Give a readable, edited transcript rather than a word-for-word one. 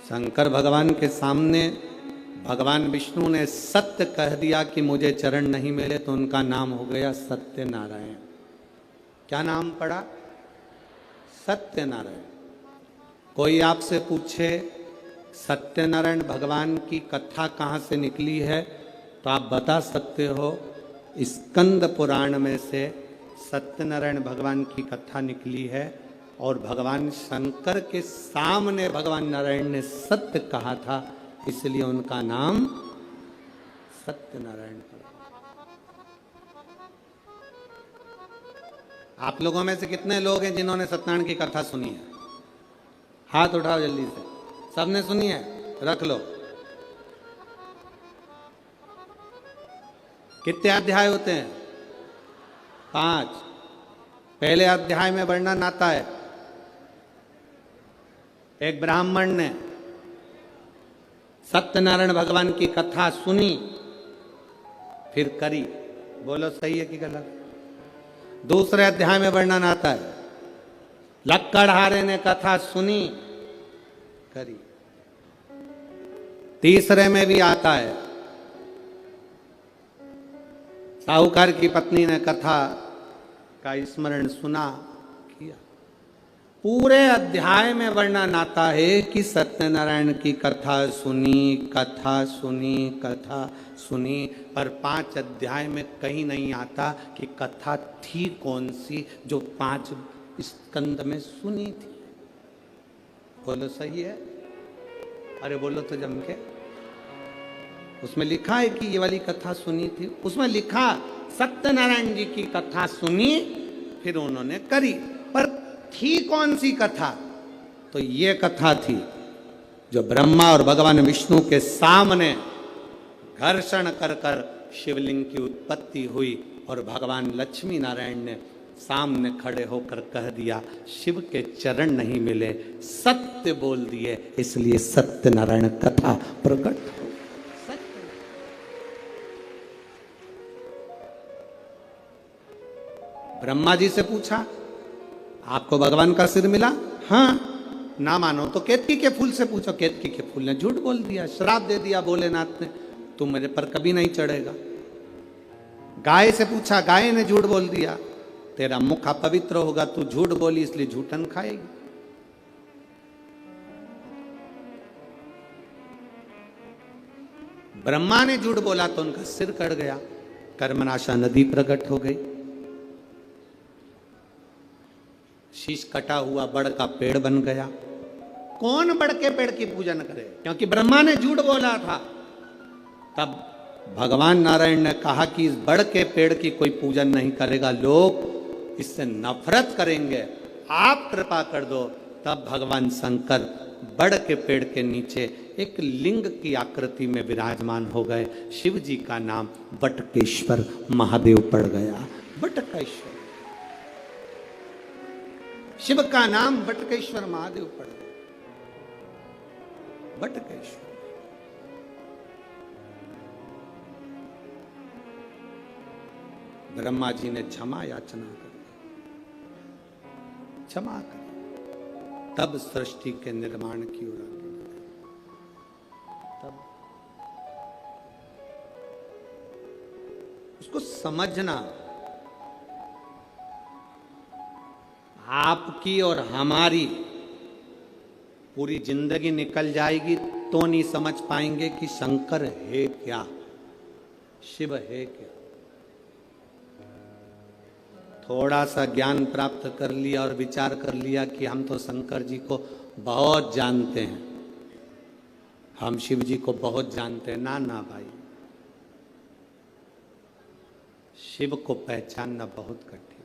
शंकर भगवान के सामने भगवान विष्णु ने सत्य कह दिया कि मुझे चरण नहीं मिले, तो उनका नाम हो गया सत्यनारायण। क्या नाम पड़ा? सत्यनारायण। कोई आपसे पूछे सत्यनारायण भगवान की कथा कहाँ से निकली है, तो आप बता सकते हो स्कंद पुराण में से सत्यनारायण भगवान की कथा निकली है। और भगवान शंकर के सामने भगवान नारायण ने सत्य कहा था, इसलिए उनका नाम सत्यनारायण पड़ा। आप लोगों में से कितने लोग हैं जिन्होंने सत्यनारायण की कथा सुनी है? हाथ उठाओ जल्दी से। सबने सुनी है? रख लो। कितने अध्याय होते हैं? 5। पहले अध्याय में वर्णन आता है, एक ब्राह्मण ने सत्यनारायण भगवान की कथा सुनी, फिर करी। बोलो सही है कि गलत? दूसरे अध्याय में वर्णन आता है, लक्कड़हारे ने कथा सुनी, करी। तीसरे में भी आता है, साहूकार की पत्नी ने कथा का स्मरण सुना, किया। पूरे अध्याय में वर्णन आता है कि सत्यनारायण की कथा सुनी, कथा सुनी, कथा सुनी, पर 5 अध्याय में कहीं नहीं आता कि कथा थी कौन सी जो 5 स्कंद में सुनी थी। बोलो सही है? अरे बोलो तो जम के। उसमें लिखा है कि ये वाली कथा सुनी थी, उसमें लिखा सत्यनारायण जी की कथा सुनी, फिर उन्होंने करी, पर थी कौन सी कथा? तो ये कथा थी जो ब्रह्मा और भगवान विष्णु के सामने घर्षण कर कर शिवलिंग की उत्पत्ति हुई, और भगवान लक्ष्मी नारायण ने सामने खड़े होकर कह दिया, शिव के चरण नहीं मिले, सत्य बोल दिए, इसलिए सत्यनारायण कथा प्रकट हो। ब्रह्मा जी से पूछा, आपको भगवान का सिर मिला? हाँ। ना मानो तो केतकी के फूल से पूछो। केतकी के फूल ने झूठ बोल दिया, श्राप दे दिया भोलेनाथ ने, तू मेरे पर कभी नहीं चढ़ेगा। गाय से पूछा, गाय ने झूठ बोल दिया, तेरा मुख अपवित्र होगा, तू झूठ बोली इसलिए झूठन खाएगी। ब्रह्मा ने झूठ बोला तो उनका सिर कट गया, कर्मनाशा नदी प्रकट हो गई, शीश कटा हुआ बड़ का पेड़ बन गया। कौन बड़ के पेड़ की पूजन करे? क्योंकि ब्रह्मा ने झूठ बोला था। तब भगवान नारायण ने कहा कि इस बड़ के पेड़ की कोई पूजन नहीं करेगा, लोग इससे नफरत करेंगे, आप कृपा कर दो। तब भगवान शंकर बड़ के पेड़ के नीचे एक लिंग की आकृति में विराजमान हो गए। शिव जी का नाम बटकेश्वर महादेव पड़ गया। बटकेश्वर, शिव का नाम बटकेश्वर महादेव पड़ गया। बटकेश्वर। ब्रह्मा जी ने क्षमा याचना कर, क्षमा कर, तब सृष्टि के निर्माण की ओर आगे बढ़े। तब उसको समझना, आपकी और हमारी पूरी जिंदगी निकल जाएगी तो नहीं समझ पाएंगे कि शंकर है क्या, शिव है क्या। थोड़ा सा ज्ञान प्राप्त कर लिया और विचार कर लिया कि हम तो शंकर जी को बहुत जानते हैं, हम शिव जी को बहुत जानते हैं। ना ना भाई, शिव को पहचानना बहुत कठिन।